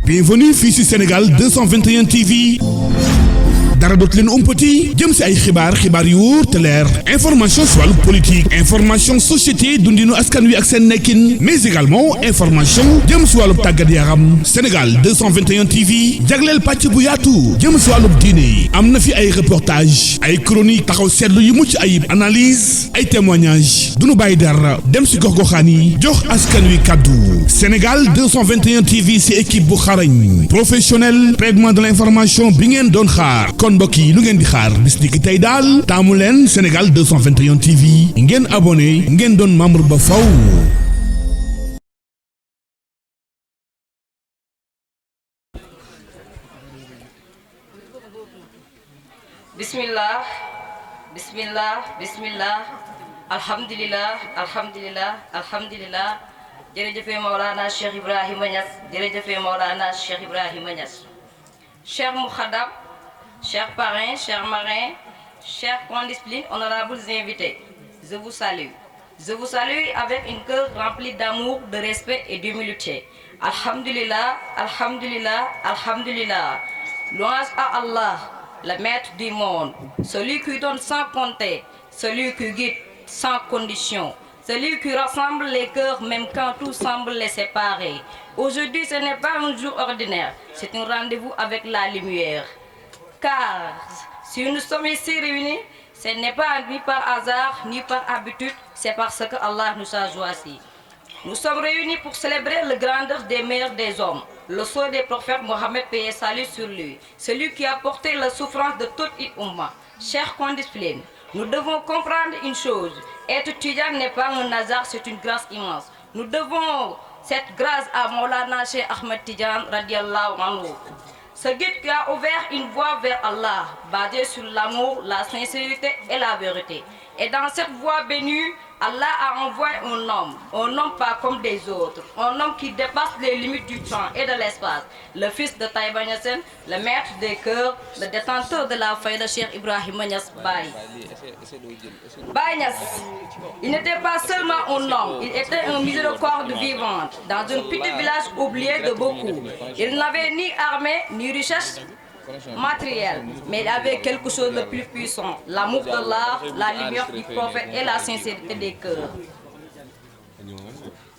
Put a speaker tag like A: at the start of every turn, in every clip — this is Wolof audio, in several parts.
A: Bienvenue fii ci Sénégal 221 TV. dara dootu leen umpati jëm ci ay xibaar yu wóor te leer information ci wàllu politique information société dundinu askan wi ak seen nekkin mais également information jëm ci wàllu tàggat yaram Sénégal 221 TV jagleel pàcc bu yaatu jëm ci wàllu diine am na fi ay reportage ay chronique taxaw seetlu yu mucc ayib analyse ay témoignage duñu bàyyi dara dem ci gox-goxaan yi jox askan wi kàddu Sénégal 221 TV ci équipe bu xarañ professionnel traitement de l'information bi ngeen doon xaar kon mbokk yi lu ngeen di xaar bis ni ki tey daal taamu leen Sénégal 221 TV ngeen abonné ngeen doon membre ba faw.
B: bismillah bismillah bismillah alhamdulillah alhamdulillah alhamdulillah jërëjëfe Mawlana Cheikh Ibrahima Niass jërëjëfe Mawlana Cheikh Ibrahima Niass. Chers Moukhadam, chers parrains, chers marrains, chers condisciplines, honorables invités, je vous salue. Je vous salue avec une cœur remplie d'amour, de respect et d'humilité. Alhamdulillah, alhamdulillah, alhamdulillah. Louange à Allah, le maître du monde, celui qui donne sans compter, celui qui guide sans condition, celui qui rassemble les cœurs même quand tout semble les séparer. Aujourd'hui, ce n'est pas un jour ordinaire, c'est un rendez-vous avec la lumière. Car si nous sommes ici réunis, ce n'est pas ni par hasard, ni par habitude, c'est parce que Allah nous a choisis. Nous sommes réunis pour célébrer la grandeur des meilleurs des hommes, le sceau des prophètes Mohammed paix et salut sur lui, celui qui a porté la souffrance de toute une umma. Chers condisciplines, nous devons comprendre une chose, être Tidjane n'est pas un hasard, c'est une grâce immense. Nous devons cette grâce à Maulana Cheikh Ahmed Tidjane radiallahu anhu. Ce guide qui a ouvert une voie vers Allah, basée sur l'amour, la sincérité et la vérité. Et dans cette voie bénie, Allah a envoyé un homme pas comme des autres, un homme qui dépasse les limites du temps et de l'espace, le fils de Taïba Niassène, le maître des cœurs, le détenteur de la faïda Cheikh Ibrahima Niass Baye. Baye Niass, il n'était pas seulement un homme, il était un miséricorde vivante, dans un petit village oublié de beaucoup. Il n'avait ni armée, ni richesse matériel, mais il avait quelque chose de plus puissant, l'amour d'Allah, la lumière du prophète et la sincérité des cœurs.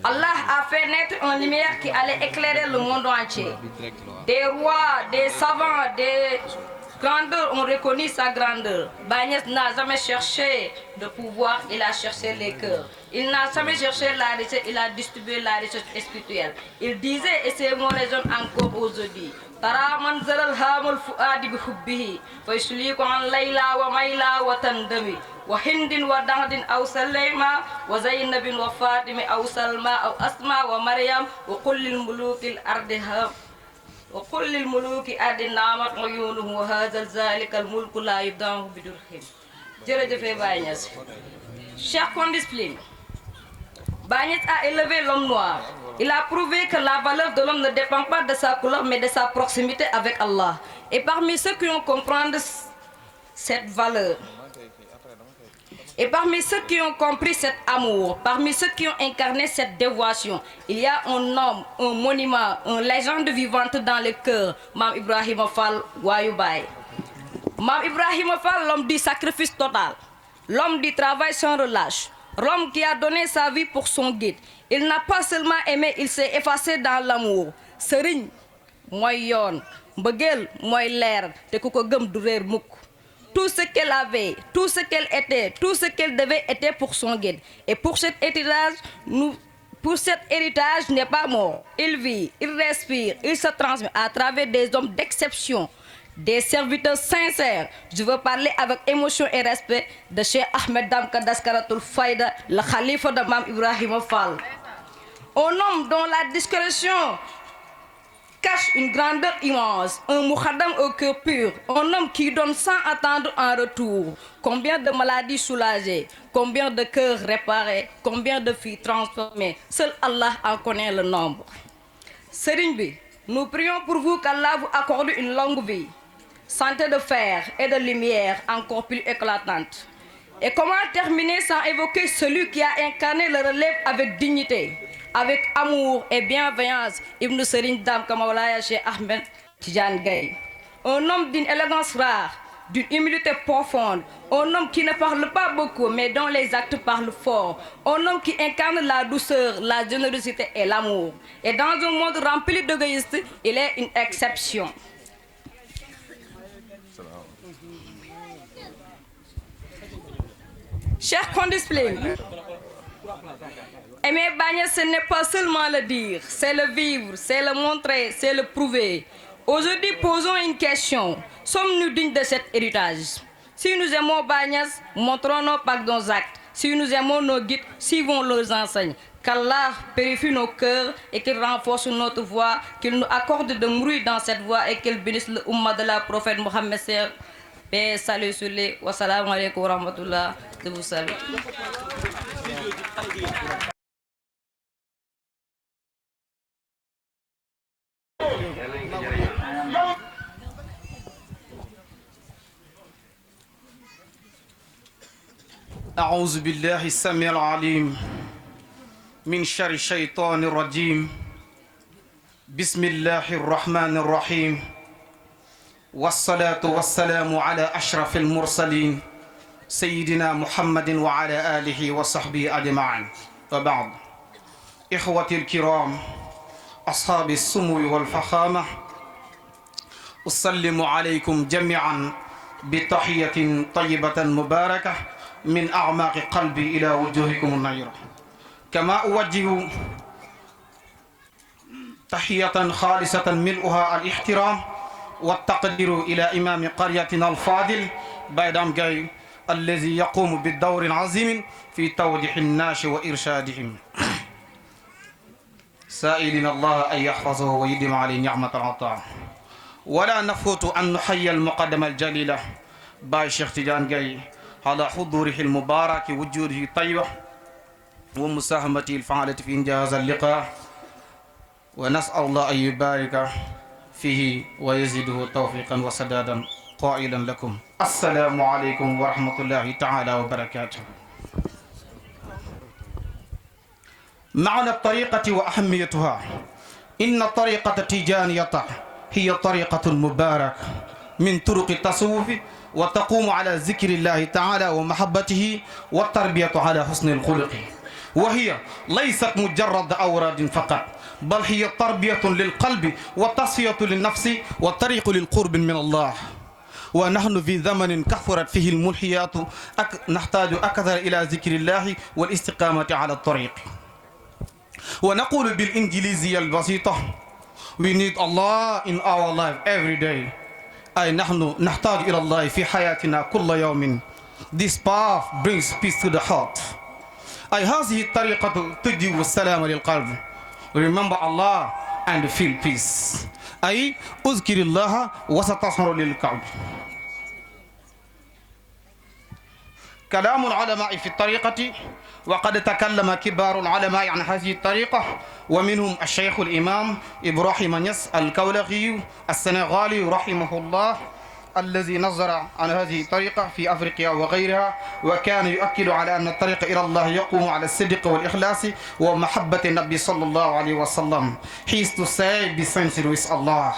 B: Allah a fait naître une lumière qui allait éclairer le monde entier. Des rois, des savants, des grandeurs ont reconnu sa grandeur. Baye Niass n'a jamais cherché de pouvoir, il a cherché les cœurs. Il n'a jamais cherché la richesse, il a distribué la richesse spirituelle. Il disait, et ces mots résonnent encore aujourd'hui, ترى منزل الهام الفؤاد بحبه فيسليك عن ليلى وميلى وتندمي وهند ودعد أو سليمة وزينب وفاطمة أو سلمى أو أسماء ومريم وكل الملوك الأرض وكل الملوك أرض نامت عيونه وهذا ذلك الملك لا يدام بدرهم. jërëjëf Baye Niass. Chers condisciplines, Baye Niass a élevé l'homme noir. Il a prouvé que la valeur de l'homme ne dépend pas de sa couleur, mais de sa proximité avec Allah. Et parmi ceux qui ont compris cette valeur, et parmi ceux qui ont compris cet amour, parmi ceux qui ont incarné cette dévotion, il y a un homme, un monument, une légende vivante dans le cœur, Mame Ibrahima Fall Wayou Baye. Mame Ibrahima Fall, l'homme du sacrifice total, l'homme du travail sans relâche, l'homme qui a donné sa vie pour son guide. Il n'a pas seulement aimé, il s'est effacé dans l'amour. Serigne mooy yoon, mbëggeel mooy leer, te ku ko gëm du réer mukk. Tout ce qu'elle avait, tout ce qu'elle était, tout ce qu'elle devait était pour son guide. Et pour cet héritage, n'est pas mort. Il vit, il respire, il se transmet à travers des hommes d'exception, des serviteurs sincères. Je veux parler avec émotion et respect de Cheikh Ahmed Dam Daskaratul Fayda, le khalifa de Mame Ibrahima Fall. Un homme dont la discrétion cache une grandeur immense, un moukhadam au cœur pur, un homme qui donne sans attendre en retour. Combien de maladies soulagées, combien de cœurs réparés, combien de filles transformées, seul Allah en connaît le nombre. Serigne bi, nous prions pour vous qu'Allah vous accorde une longue vie, santé de fer et de lumière encore plus éclatante. Et comment terminer sans évoquer celui qui a incarné le relève avec dignité, avec amour et bienveillance Ibn Serigne Dame Maulaya Cheikh Ahmed Tidiane Gaye. Un homme d'une élégance rare, d'une humilité profonde, un homme qui ne parle pas beaucoup mais dont les actes parlent fort, un homme qui incarne la douceur, la générosité et l'amour. Et dans un monde rempli d'égoïstes, il est une exception. Chers condisciples, aimer Bagnès, ce n'est pas seulement le dire, c'est le vivre, c'est le montrer, c'est le prouver. Aujourd'hui, posons une question. Sommes-nous dignes de cet héritage? Si nous aimons Bagnès, montrons-nous par nos actes. Si nous aimons nos guides, suivons leurs enseignes. Qu'Allah purifie nos cœurs et qu'il renforce notre voix, qu'il nous accorde de mourir dans cette voie et qu'il bénisse le Ummah de la prophète Mohammed. Paix, salut sur les. Wassalamu alaikum wa rahmatullah. Je vous salue.
C: أعوذ بالله السميع العليم من شر الشيطان الرجيم بسم الله الرحمن الرحيم والصلاة والسلام على أشرف المرسلين سيدنا محمد وعلى آله وصحبه أجمعين وبعد إخوتي الكرام أصحاب السمو والفخامة أسلم عليكم جميعا بتحية طيبة مباركة من أعماق قلبي إلى وجوهكم النيرة كما أوجه تحية خالصة ملؤها الاحترام والتقدير إلى إمام قريتنا الفاضل بايدام جاي الذي يقوم بالدور العظيم في توضيح الناس وإرشادهم سائلين الله أن يحفظه ويديم عليه نعمة العطاء ولا نفوت أن نحيي المقدمة الجليلة باي شيخ تيجان جاي على حضوره المبارك وجوده الطيبة ومساهمته الفعالة في إنجاز اللقاء ونسأل الله أن يبارك فيه ويزيده توفيقا وسدادا قائلا لكم السلام عليكم ورحمة الله تعالى وبركاته. معنى الطريقة وأهميتها. إن الطريقة التيجانية هي طريقة مباركة من طرق التصوف وتقوم على ذكر الله تعالى ومحبته والتربية على حسن الخلق، وهي ليست مجرد أوراد فقط بل هي تربية للقلب وتصفية للنفس والطريق للقرب من الله. ونحن في زمن كثرت فيه الملحيات نحتاج أكثر إلى ذكر الله والاستقامة على الطريق. ونقول بالإنجليزية البسيطة We need Allah in our life every day. أي نحن نحتاج إلى الله في حياتنا كل يوم. This path brings peace to the heart. أي هذه الطريقة تجيب السلام للقلب. Remember Allah and feel peace. أي أذكر الله وستظهر للقلب. كلام العلماء في الطريقة، وقد تكلم كبار العلماء عن هذه الطريقة ومنهم الشيخ الإمام إبراهيم نياس الكولخي السنغالي رحمه الله الذي نظر عن هذه الطريقة في أفريقيا وغيرها، وكان يؤكد على أن الطريق إلى الله يقوم على الصدق والإخلاص ومحبة النبي صلى الله عليه وسلم. He is to say be sincere with Allah.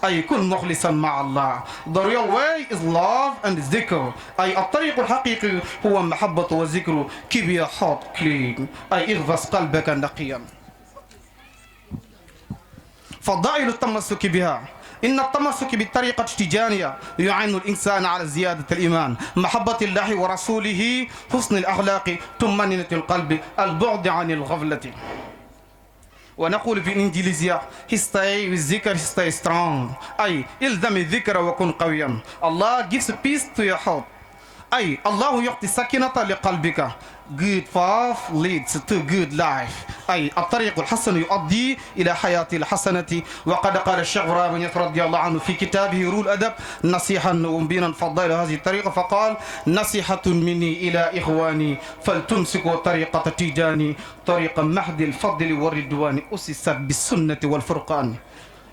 C: أي كن مخلصا مع الله. The real way is love and ذكر. أي الطريق الحقيقي هو محبة وذكر. Keep your heart clean. أي اغفص قلبك نقيا. فضائل التمسك بها. إن التمسك بالطريقة التيجانية يعين الإنسان على زيادة الإيمان، محبة الله ورسوله، حسن الأخلاق، طمأنينة القلب، البعد عن الغفلة. ونقول بالإنجليزية stay with ذكر stay strong. أي إلزم الذكر وكن قويا. Allah gives peace to your heart. أي الله يعطي سكينة لقلبك. Good path leads to good life. أي الطريق الحسن يؤدي إلى حياة الحسنة. وقد قال الشيخ إبراهيم رضي الله عنه في كتابه روح الأدب نصيحة ومبينا فضائل هذه الطريقة، فقال نصيحة مني إلى إخواني فلتمسكوا طريقة تيجاني طريق مهد الفضل والرضوان أسست بالسنة والفرقان.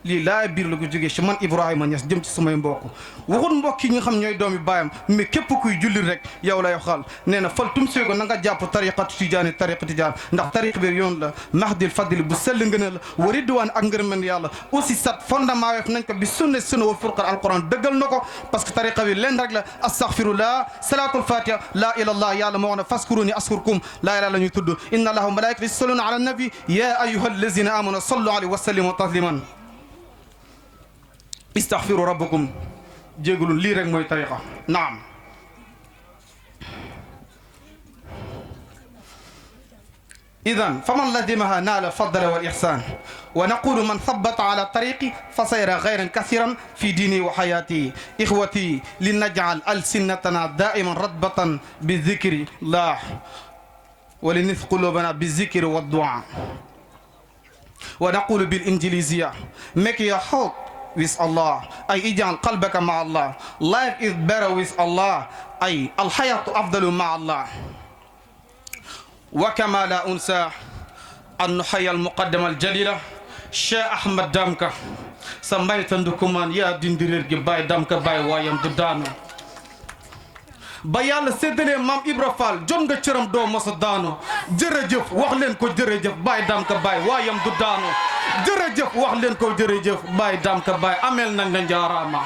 C: lii laa biir la ko jógee ci man Ibrahima Niass jëm ci samay mbokk waxul mbokk yi nga xam ñooy doomi baayam mais képp kuy julli rek yow lay waxal nee na fal tumsee ko na nga jàpp tariqatu tijaani tariqa tijaan ndax tariq bi yoon la mahdil fadli bu sell ngëneel la wa ridwaan ak ngërmën yàlla aussi sat fondement weef nañ ko bi sunna wa furqan alquran dëggal na ko parce que tariqa bi leen rek la astaghfirullah salatul fatiha la ilallah yàlla moo wax ne faskuruni askurkum laa ilaa la ñuy tudd inna allaha wa malaikatu yusalluna ala nabi ya ayyuha allazina amanu sallu alayhi wa sallimu tasliman istaghfiru rabbakum jéegulun lii rek mooy tariqa naam إذن فمن لزمها نال فضل والإحسان ونقول من ثبت على طريقي فسيرى غيرا كثيرا في ديني وحياتي إخوتي لنجعل ألسنتنا دائما رطبة بالذكر الله ولنث قلوبنا بالذكر والدعاء ونقول بالإنجليزية make your heart with Allah أي اجعل قلبك مع الله life is better with Allah أي الحياة أفضل مع الله وكما لا أنسى أن نحيي المقدمة الجليلة شيخ أحمد دامكا سميت ندكمان يا دندرير باي دامكا باي وايام ددانو ba yàlla séddale maam Ibra Fall jot nga cëram doo mosa daano jërëjëf wax leen ko jërëjëf baay Damka baay waayam du daano jërëjëf wax leen ko jërëjëf baay Damka baay ameel na nga njaaraama